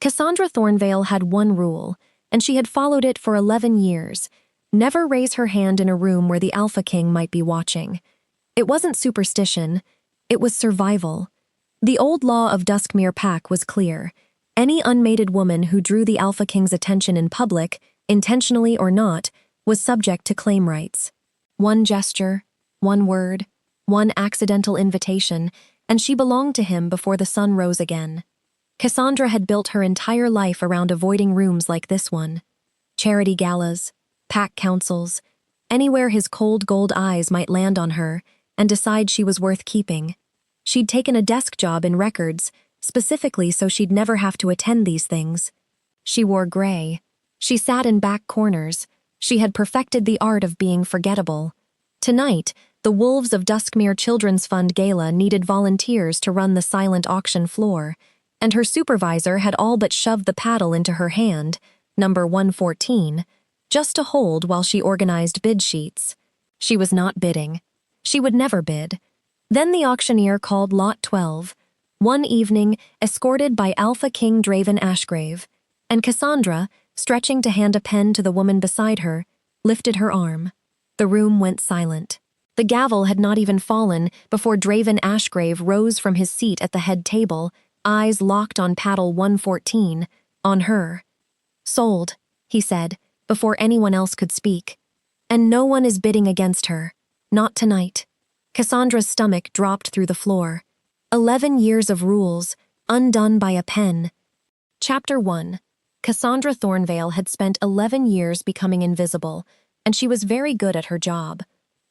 Kessandra Thornvale had one rule, and she had followed it for 11 years. Never raise her hand in a room where the Alpha King might be watching. It wasn't superstition, it was survival. The old law of Duskmere Pack was clear. Any unmated woman who drew the Alpha King's attention in public, intentionally or not, was subject to claim rights. One gesture, one word, one accidental invitation, and she belonged to him before the sun rose again. Kessandra had built her entire life around avoiding rooms like this one. Charity galas, pack councils, anywhere his cold gold eyes might land on her and decide she was worth keeping. She'd taken a desk job in records, specifically so she'd never have to attend these things. She wore gray. She sat in back corners. She had perfected the art of being forgettable. Tonight, the Wolves of Duskmere Children's Fund Gala needed volunteers to run the silent auction floor, and her supervisor had all but shoved the paddle into her hand, number 114, just to hold while she organized bid sheets. She was not bidding. She would never bid. Then the auctioneer called Lot 12, one evening escorted by Alpha King Draven Ashgrave, and Kessandra, stretching to hand a pen to the woman beside her, lifted her arm. The room went silent. The gavel had not even fallen before Draven Ashgrave rose from his seat at the head table, eyes locked on paddle 114, on her. "Sold," he said, before anyone else could speak. "And no one is bidding against her. Not tonight." Kessandra's stomach dropped through the floor. 11 years of rules, undone by a pen. Chapter 1. Kessandra Thornvale had spent 11 years becoming invisible, and she was very good at her job.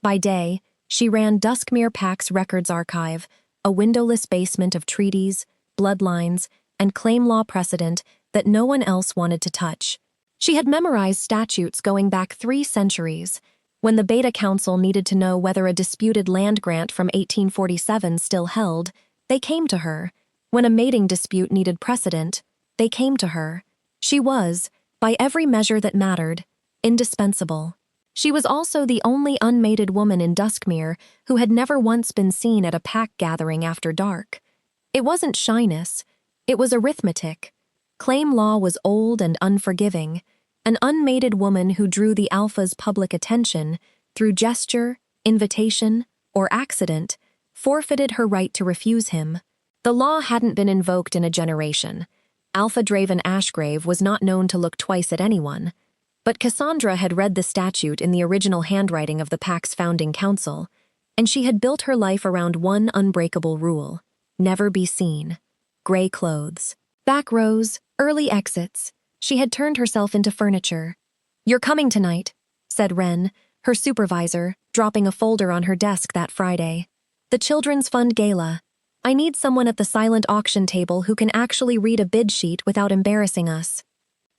By day, she ran Duskmere Pack's records archive, a windowless basement of treaties, bloodlines, and claim law precedent that no one else wanted to touch. She had memorized statutes going back 3 centuries. When the Beta Council needed to know whether a disputed land grant from 1847 still held, they came to her. When a mating dispute needed precedent, they came to her. She was, by every measure that mattered, indispensable. She was also the only unmated woman in Duskmere who had never once been seen at a pack gathering after dark. It wasn't shyness, it was arithmetic. Claim law was old and unforgiving. An unmated woman who drew the Alpha's public attention, through gesture, invitation, or accident, forfeited her right to refuse him. The law hadn't been invoked in a generation. Alpha Draven Ashgrave was not known to look twice at anyone. But Kessandra had read the statute in the original handwriting of the Pack's founding council, and she had built her life around one unbreakable rule: never be seen. Gray clothes. Back rows, early exits. She had turned herself into furniture. "You're coming tonight," said Wren, her supervisor, dropping a folder on her desk that Friday. "The Children's Fund Gala. I need someone at the silent auction table who can actually read a bid sheet without embarrassing us."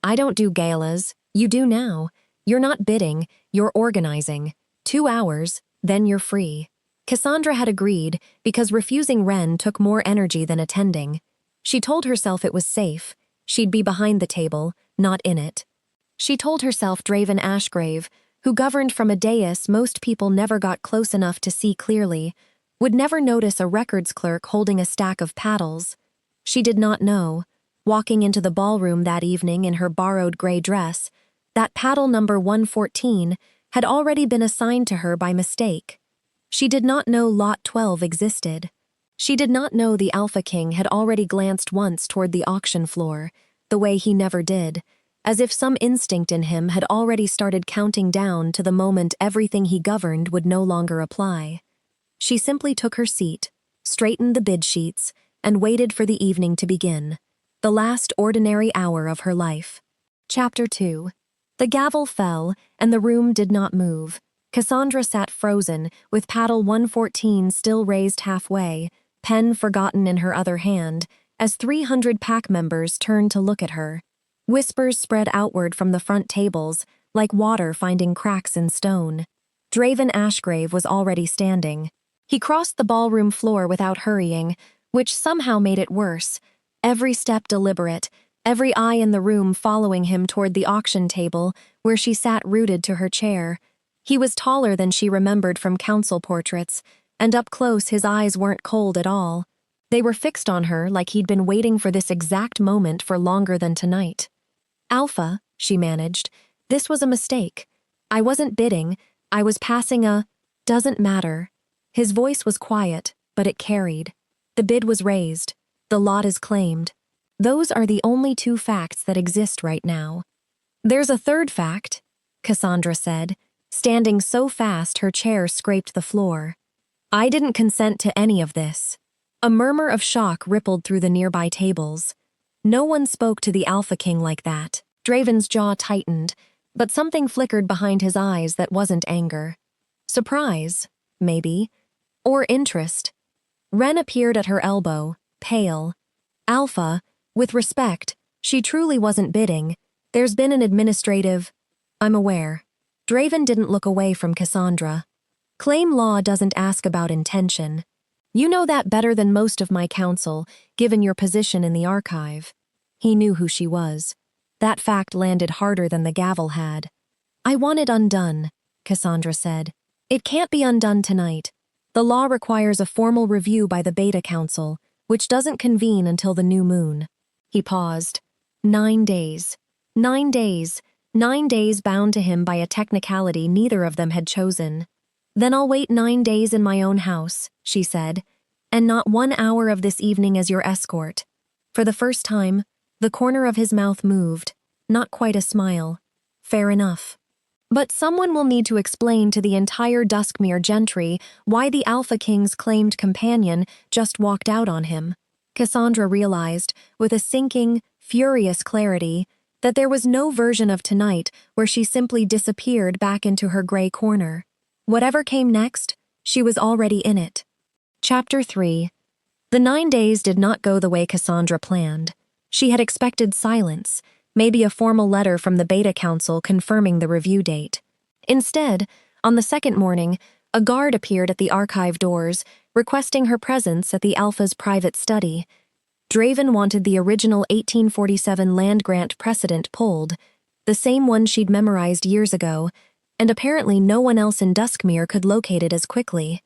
"I don't do galas. You do now. You're not bidding, you're organizing. 2 hours, then you're free." Kessandra had agreed because refusing Wren took more energy than attending. She told herself it was safe. She'd be behind the table, not in it. She told herself Draven Ashgrave, who governed from a dais most people never got close enough to see clearly, would never notice a records clerk holding a stack of paddles. She did not know, walking into the ballroom that evening in her borrowed gray dress, that paddle number 114 had already been assigned to her by mistake. She did not know Lot 12 existed. She did not know the Alpha King had already glanced once toward the auction floor, the way he never did, as if some instinct in him had already started counting down to the moment everything he governed would no longer apply. She simply took her seat, straightened the bid sheets, and waited for the evening to begin, the last ordinary hour of her life. Chapter 2. The gavel fell, and the room did not move. Kessandra sat frozen, with paddle 114 still raised halfway, pen forgotten in her other hand, as 300 pack members turned to look at her. Whispers spread outward from the front tables, like water finding cracks in stone. Draven Ashgrave was already standing. He crossed the ballroom floor without hurrying, which somehow made it worse. Every step deliberate, every eye in the room following him toward the auction table, where she sat rooted to her chair. He was taller than she remembered from council portraits, and up close his eyes weren't cold at all. They were fixed on her like he'd been waiting for this exact moment for longer than tonight. "Alpha," she managed, "this was a mistake. I wasn't bidding, I was passing a... Doesn't matter." His voice was quiet, but it carried. "The bid was raised. The lot is claimed. Those are the only two facts that exist right now." "There's a third fact," Kessandra said, standing so fast her chair scraped the floor. "I didn't consent to any of this." A murmur of shock rippled through the nearby tables. No one spoke to the Alpha King like that. Draven's jaw tightened, but something flickered behind his eyes that wasn't anger. Surprise, maybe, or interest. Ren appeared at her elbow, pale. "Alpha, with respect, she truly wasn't bidding. There's been an administrative..." "I'm aware." Draven didn't look away from Kessandra. "Claim law doesn't ask about intention. You know that better than most of my council, given your position in the archive." He knew who she was. That fact landed harder than the gavel had. "I want it undone," Kessandra said. "It can't be undone tonight. The law requires a formal review by the Beta Council, which doesn't convene until the new moon." He paused. 9 days. 9 days. 9 days bound to him by a technicality neither of them had chosen. "Then I'll wait 9 days in my own house," she said, "and not 1 hour of this evening as your escort." For the first time, the corner of his mouth moved, not quite a smile. "Fair enough. But someone will need to explain to the entire Duskmere gentry why the Alpha King's claimed companion just walked out on him." Kessandra realized, with a sinking, furious clarity, that there was no version of tonight where she simply disappeared back into her gray corner. Whatever came next, she was already in it. Chapter 3. The 9 days did not go the way Kessandra planned. She had expected silence, maybe a formal letter from the Beta Council confirming the review date. Instead, on the second morning, a guard appeared at the archive doors, requesting her presence at the Alpha's private study. Draven wanted the original 1847 land grant precedent pulled, the same one she'd memorized years ago, and apparently no one else in Duskmere could locate it as quickly.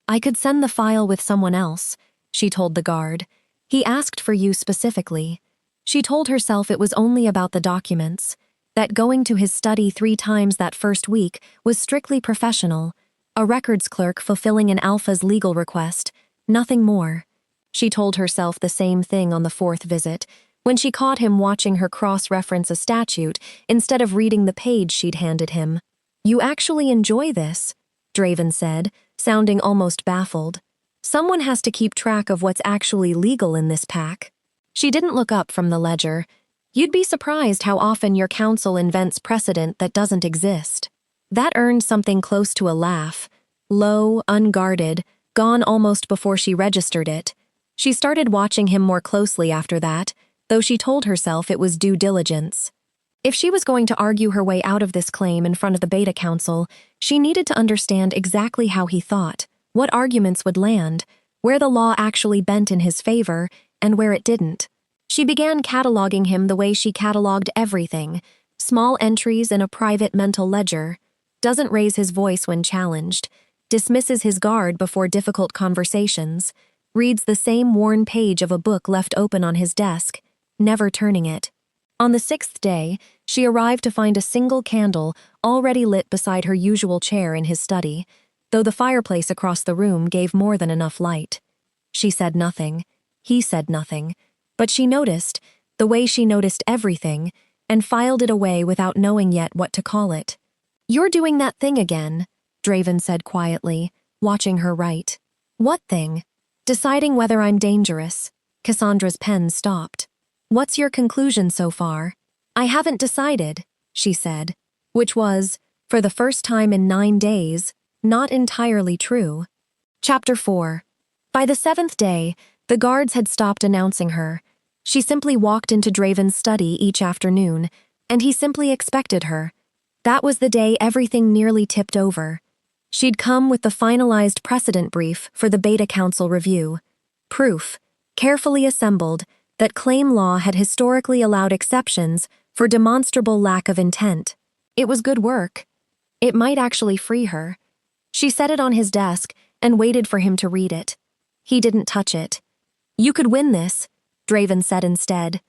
"I could send the file with someone else," she told the guard. "He asked for you specifically." She told herself it was only about the documents, that going to his study 3 times that first week was strictly professional, a records clerk fulfilling an Alpha's legal request, nothing more. She told herself the same thing on the 4th visit, when she caught him watching her cross-reference a statute instead of reading the page she'd handed him. "You actually enjoy this," Draven said, sounding almost baffled. "Someone has to keep track of what's actually legal in this pack." She didn't look up from the ledger. "You'd be surprised how often your council invents precedent that doesn't exist." That earned something close to a laugh. Low, unguarded, gone almost before she registered it. She started watching him more closely after that, though she told herself it was due diligence. If she was going to argue her way out of this claim in front of the Beta Council, she needed to understand exactly how he thought, what arguments would land, where the law actually bent in his favor, and where it didn't. She began cataloging him the way she cataloged everything, small entries in a private mental ledger, doesn't raise his voice when challenged, dismisses his guard before difficult conversations, reads the same worn page of a book left open on his desk, never turning it. On the 6th day, she arrived to find a single candle already lit beside her usual chair in his study, though the fireplace across the room gave more than enough light. She said nothing. He said nothing. But she noticed, the way she noticed everything, and filed it away without knowing yet what to call it. "You're doing that thing again," Draven said quietly, watching her write. "What thing?" "Deciding whether I'm dangerous." Cassandra's pen stopped. "What's your conclusion so far?" "I haven't decided," she said, which was, for the first time in 9 days, not entirely true. Chapter 4. By the 7th day, the guards had stopped announcing her. She simply walked into Draven's study each afternoon, and he simply expected her. That was the day everything nearly tipped over. She'd come with the finalized precedent brief for the Beta Council review. Proof, carefully assembled, that claim law had historically allowed exceptions for demonstrable lack of intent. It was good work. It might actually free her. She set it on his desk and waited for him to read it. He didn't touch it. You could win this, Draven said instead.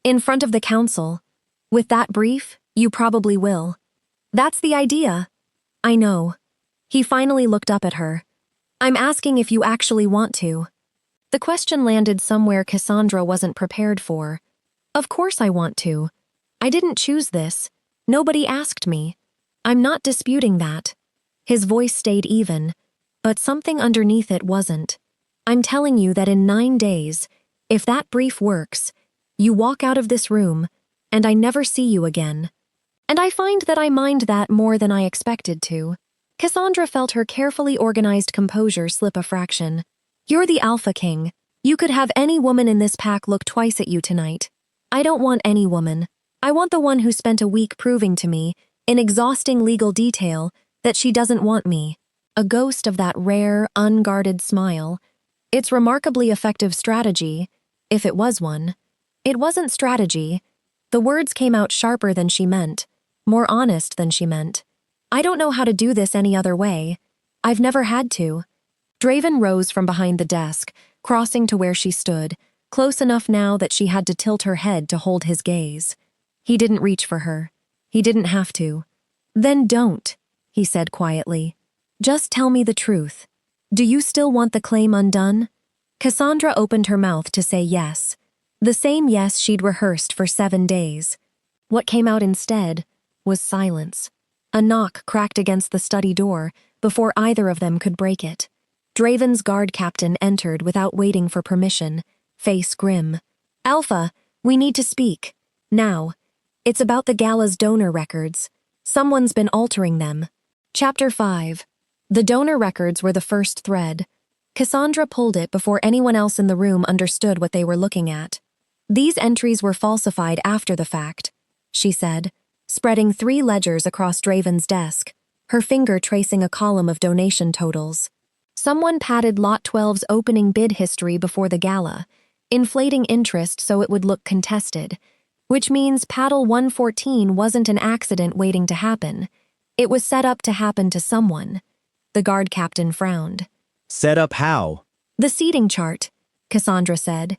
In front of the council. With that brief, you probably will. That's the idea. I know. He finally looked up at her. I'm asking if you actually want to. The question landed somewhere Kessandra wasn't prepared for. Of course I want to. I didn't choose this. Nobody asked me. I'm not disputing that. His voice stayed even, but something underneath it wasn't. I'm telling you that in 9 days, if that brief works, you walk out of this room, and I never see you again. And I find that I mind that more than I expected to. Kessandra felt her carefully organized composure slip a fraction. You're the Alpha King. You could have any woman in this pack look twice at you tonight. I don't want any woman. I want the one who spent a week proving to me, in exhausting legal detail, that she doesn't want me. A ghost of that rare, unguarded smile. It's remarkably effective strategy, if it was one. It wasn't strategy. The words came out sharper than she meant, more honest than she meant. I don't know how to do this any other way. I've never had to. Draven rose from behind the desk, crossing to where she stood, close enough now that she had to tilt her head to hold his gaze. He didn't reach for her. He didn't have to. Then don't, he said quietly. Just tell me the truth. Do you still want the claim undone? Kessandra opened her mouth to say yes. The same yes she'd rehearsed for 7 days. What came out instead was silence. A knock cracked against the study door before either of them could break it. Draven's guard captain entered without waiting for permission, face grim. Alpha, we need to speak. Now. It's about the gala's donor records. Someone's been altering them. Chapter 5. The donor records were the first thread. Kessandra pulled it before anyone else in the room understood what they were looking at. These entries were falsified after the fact, she said, spreading 3 ledgers across Draven's desk, her finger tracing a column of donation totals. Someone padded Lot 12's opening bid history before the gala, inflating interest so it would look contested, which means Paddle 114 wasn't an accident waiting to happen. It was set up to happen to someone. The guard captain frowned. Set up how? The seating chart, Kessandra said.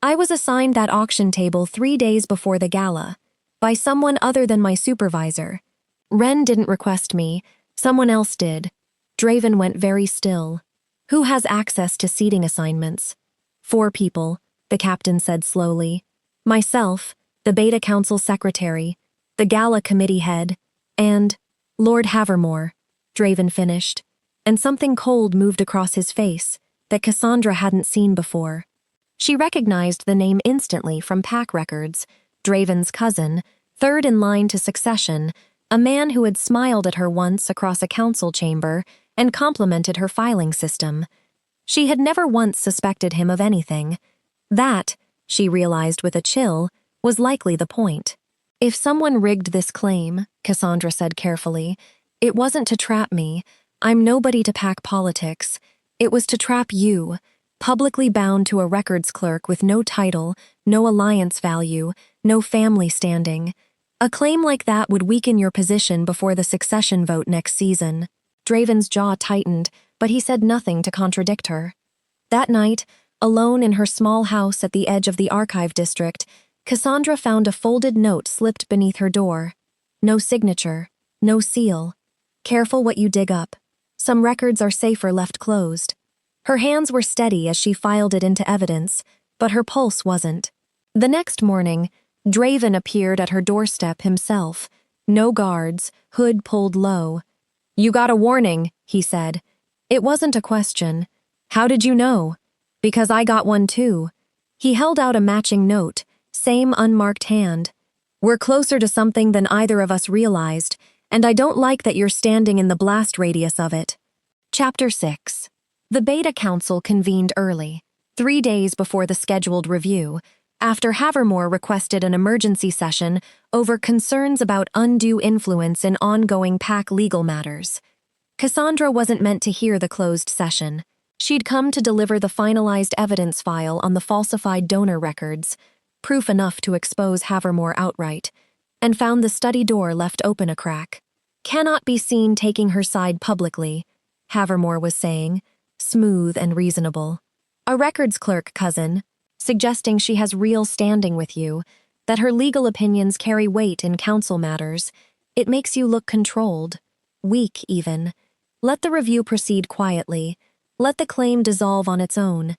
I was assigned that auction table 3 days before the gala, by someone other than my supervisor. Wren didn't request me, someone else did. Draven went very still. Who has access to seating assignments? 4 people, the captain said slowly. Myself, the Beta Council secretary, the gala committee head, and Lord Havermore, Draven finished, and something cold moved across his face that Kessandra hadn't seen before. She recognized the name instantly from pack records, Draven's cousin, 3rd in line to succession, a man who had smiled at her once across a council chamber and complimented her filing system. She had never once suspected him of anything. That, she realized with a chill, was likely the point. If someone rigged this claim, Kessandra said carefully, it wasn't to trap me. I'm nobody to pack politics. It was to trap you, publicly bound to a records clerk with no title, no alliance value, no family standing. A claim like that would weaken your position before the succession vote next season. Draven's jaw tightened, but he said nothing to contradict her. That night, alone in her small house at the edge of the archive district, Kessandra found a folded note slipped beneath her door. No signature, no seal. Careful what you dig up. Some records are safer left closed. Her hands were steady as she filed it into evidence, but her pulse wasn't. The next morning, Draven appeared at her doorstep himself. No guards, hood pulled low. You got a warning, he said. It wasn't a question. How did you know? Because I got one too. He held out a matching note, same unmarked hand. We're closer to something than either of us realized, and I don't like that you're standing in the blast radius of it. Chapter 6. The Beta Council convened early, 3 days before the scheduled review, after Havermore requested an emergency session over concerns about undue influence in ongoing pack legal matters. Kessandra wasn't meant to hear the closed session. She'd come to deliver the finalized evidence file on the falsified donor records, proof enough to expose Havermore outright, and found the study door left open a crack. Cannot be seen taking her side publicly, Havermore was saying, smooth and reasonable. A records clerk, cousin, suggesting she has real standing with you, that her legal opinions carry weight in council matters. It makes you look controlled, weak even. Let the review proceed quietly. Let the claim dissolve on its own.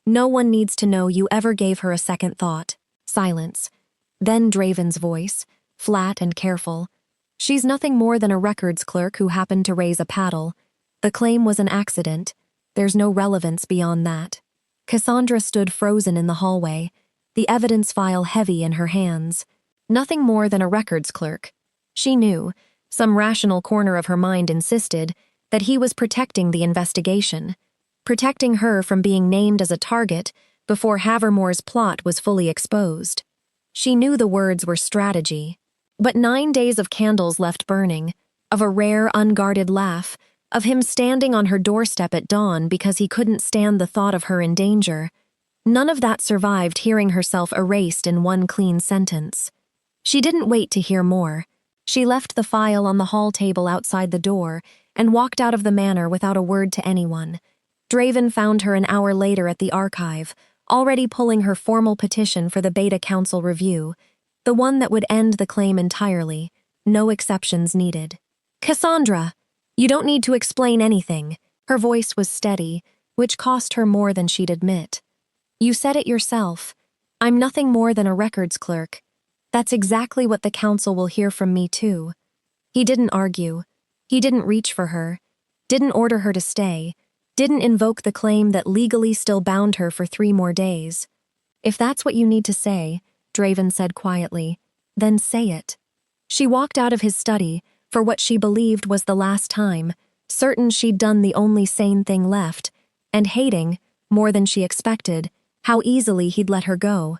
No one needs to know you ever gave her a second thought. Silence. Then Draven's voice, flat and careful. She's nothing more than a records clerk who happened to raise a paddle. The claim was an accident. There's no relevance beyond that. Kessandra stood frozen in the hallway, the evidence file heavy in her hands. Nothing more than a records clerk. She knew, some rational corner of her mind insisted, that he was protecting the investigation, protecting her from being named as a target before Havermore's plot was fully exposed. She knew the words were strategy. But 9 days of candles left burning, of a rare, unguarded laugh, of him standing on her doorstep at dawn because he couldn't stand the thought of her in danger. None of that survived hearing herself erased in one clean sentence. She didn't wait to hear more. She left the file on the hall table outside the door and walked out of the manor without a word to anyone. Draven found her an hour later at the archive, already pulling her formal petition for the Beta Council review, the one that would end the claim entirely, no exceptions needed. Kessandra, you don't need to explain anything. Her voice was steady, which cost her more than she'd admit. You said it yourself. I'm nothing more than a records clerk. That's exactly what the council will hear from me too. He didn't argue. He didn't reach for her. Didn't order her to stay. Didn't invoke the claim that legally still bound her for 3 more days. If that's what you need to say, Draven said quietly, then say it. She walked out of his study for what she believed was the last time, certain she'd done the only sane thing left, and hating, more than she expected, how easily he'd let her go.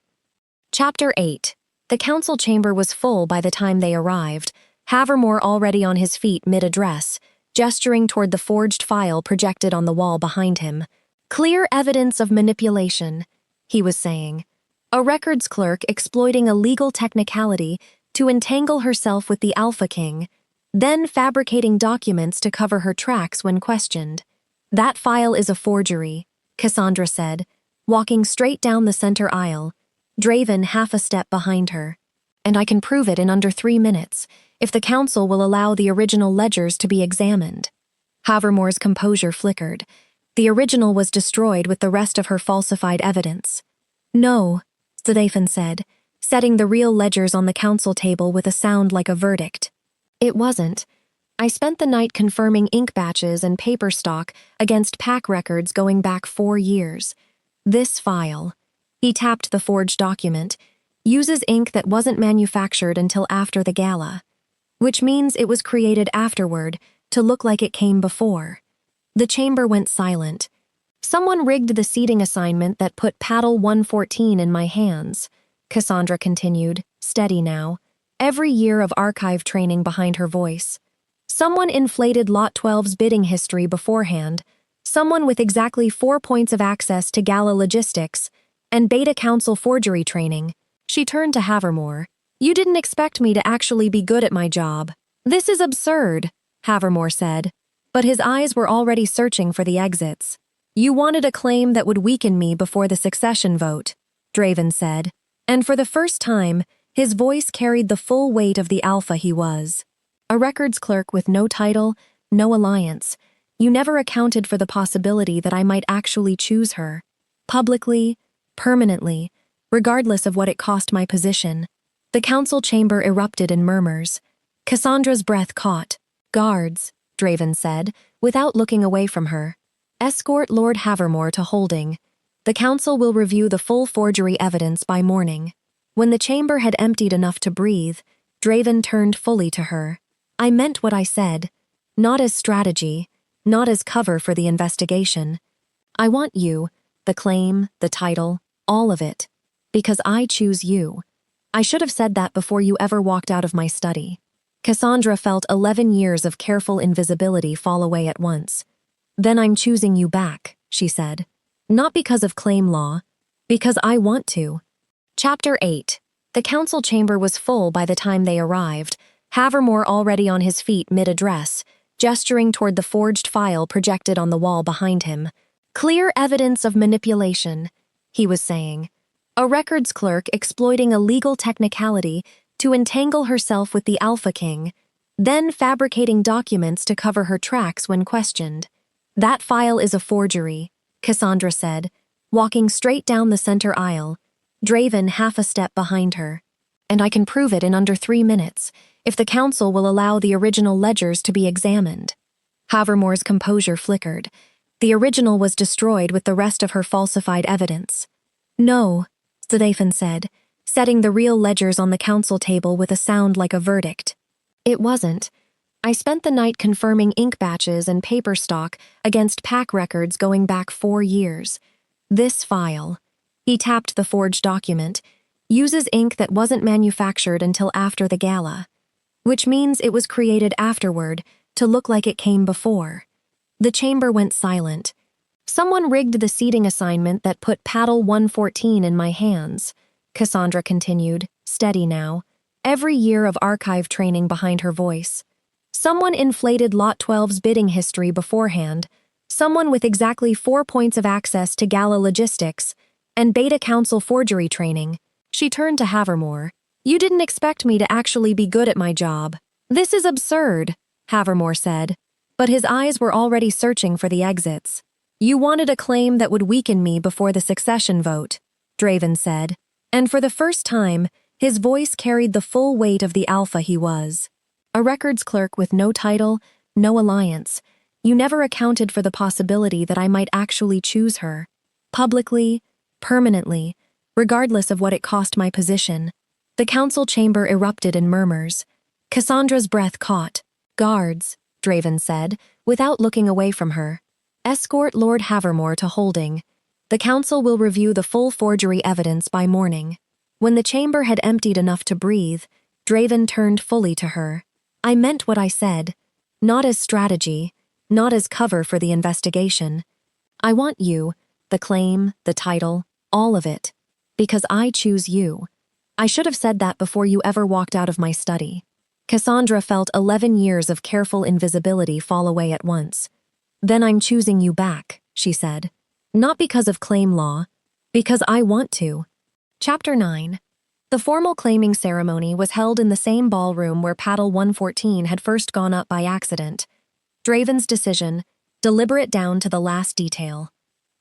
Chapter 8. The council chamber was full by the time they arrived, Havermore already on his feet mid-address, gesturing toward the forged file projected on the wall behind him. Clear evidence of manipulation, he was saying. A records clerk exploiting a legal technicality to entangle herself with the Alpha King, then fabricating documents to cover her tracks when questioned. That file is a forgery, Kessandra said, walking straight down the center aisle, Draven half a step behind her. And I can prove it in under 3 minutes, if the council will allow the original ledgers to be examined. Havermore's composure flickered. The original was destroyed with the rest of her falsified evidence. No, Stephen said, setting the real ledgers on the council table with a sound like a verdict. It wasn't. I spent the night confirming ink batches and paper stock against pack records going back 4 years. This file, he tapped the forged document, uses ink that wasn't manufactured until after the gala, which means it was created afterward to look like it came before. The chamber went silent. Someone rigged the seating assignment that put paddle 114 in my hands, Kessandra continued, steady now, every year of archive training behind her voice. Someone inflated Lot 12's bidding history beforehand, someone with exactly 4 points of access to gala logistics and Beta Council forgery training. She turned to Havermore. You didn't expect me to actually be good at my job. This is absurd, Havermore said, but his eyes were already searching for the exits. You wanted a claim that would weaken me before the succession vote, Draven said, and for the first time, his voice carried the full weight of the alpha he was. A records clerk with no title, no alliance. You never accounted for the possibility that I might actually choose her. Publicly, permanently, regardless of what it cost my position. The council chamber erupted in murmurs. Cassandra's breath caught. Guards, Draven said, without looking away from her. Escort Lord Havermore to holding. The council will review the full forgery evidence by morning. When the chamber had emptied enough to breathe, Draven turned fully to her. I meant what I said, not as strategy, not as cover for the investigation. I want you, the claim, the title, all of it, because I choose you. I should have said that before you ever walked out of my study. Kessandra felt 11 years of careful invisibility fall away at once. Then I'm choosing you back, she said. Not because of claim law, because I want to. Chapter 8. The council chamber was full by the time they arrived, Havermore already on his feet mid-address, gesturing toward the forged file projected on the wall behind him. Clear evidence of manipulation, he was saying. A records clerk exploiting a legal technicality to entangle herself with the Alpha King, then fabricating documents to cover her tracks when questioned. That file is a forgery, Kessandra said, walking straight down the center aisle, Draven half a step behind her. And I can prove it in under 3 minutes, if the council will allow the original ledgers to be examined. Havermore's composure flickered. The original was destroyed with the rest of her falsified evidence. No, Stephen said, setting the real ledgers on the council table with a sound like a verdict. It wasn't. I spent the night confirming ink batches and paper stock against pack records going back 4 years. This file, he tapped the forged document, uses ink that wasn't manufactured until after the gala, which means it was created afterward to look like it came before. The chamber went silent. Someone rigged the seating assignment that put paddle 114 in my hands, Kessandra continued, steady now, every year of archive training behind her voice. Someone inflated Lot 12's bidding history beforehand, someone with exactly 4 points of access to gala logistics and Beta Council forgery training. She turned to Havermore. You didn't expect me to actually be good at my job. This is absurd, Havermore said, but his eyes were already searching for the exits. You wanted a claim that would weaken me before the succession vote, Draven said, and for the first time, his voice carried the full weight of the alpha he was. A records clerk with no title, no alliance. You never accounted for the possibility that I might actually choose her. Publicly, permanently, regardless of what it cost my position. The council chamber erupted in murmurs. Cassandra's breath caught. Guards, Draven said, without looking away from her. Escort Lord Havermore to holding. The council will review the full forgery evidence by morning. When the chamber had emptied enough to breathe, Draven turned fully to her. I meant what I said. Not as strategy, not as cover for the investigation. I want you, the claim, the title, all of it. Because I choose you. I should have said that before you ever walked out of my study. Kessandra felt 11 years of careful invisibility fall away at once. Then I'm choosing you back, she said. Not because of claim law, because I want to. Chapter 9. The formal claiming ceremony was held in the same ballroom where paddle 114 had first gone up by accident. Draven's decision, deliberate down to the last detail.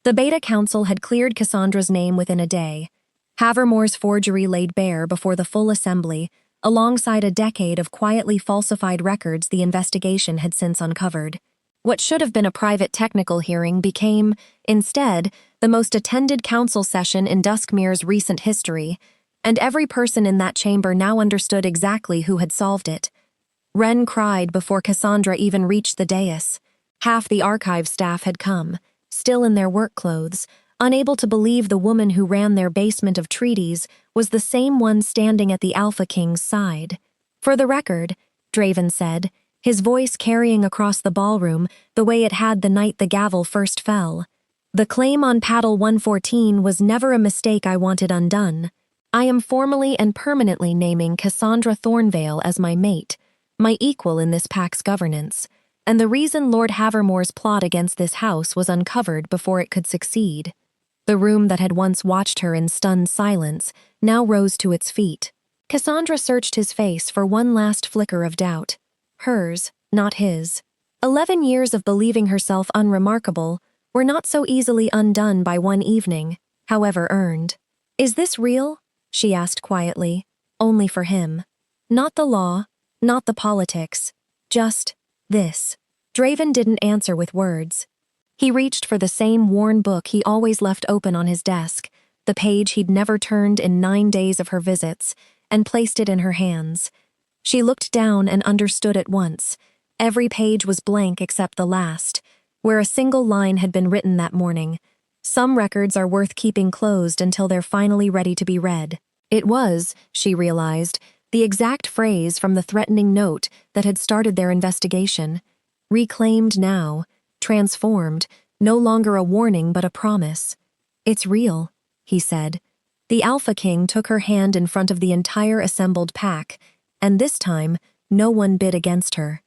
The Beta Council had cleared Cassandra's name within a day. Havermore's forgery laid bare before the full assembly, alongside a decade of quietly falsified records the investigation had since uncovered. What should have been a private technical hearing became, instead, the most attended council session in Duskmere's recent history, and every person in that chamber now understood exactly who had solved it. Wren cried before Kessandra even reached the dais. Half the archive staff had come, still in their work clothes, unable to believe the woman who ran their basement of treaties was the same one standing at the Alpha King's side. For the record, Draven said, his voice carrying across the ballroom the way it had the night the gavel first fell. The claim on paddle 114 was never a mistake I wanted undone. I am formally and permanently naming Kessandra Thornvale as my mate, my equal in this pack's governance, and the reason Lord Havermore's plot against this house was uncovered before it could succeed. The room that had once watched her in stunned silence now rose to its feet. Kessandra searched his face for one last flicker of doubt. Hers, not his. 11 years of believing herself unremarkable were not so easily undone by one evening, however earned. Is this real? She asked quietly. Only for him. Not the law, not the politics. Just this. Draven didn't answer with words. He reached for the same worn book he always left open on his desk, the page he'd never turned in 9 days of her visits, and placed it in her hands. She looked down and understood at once. Every page was blank except the last, where a single line had been written that morning. Some records are worth keeping closed until they're finally ready to be read. It was, she realized, the exact phrase from the threatening note that had started their investigation. Reclaimed now, transformed, no longer a warning but a promise. It's real, he said. The Alpha King took her hand in front of the entire assembled pack, and this time, no one bid against her.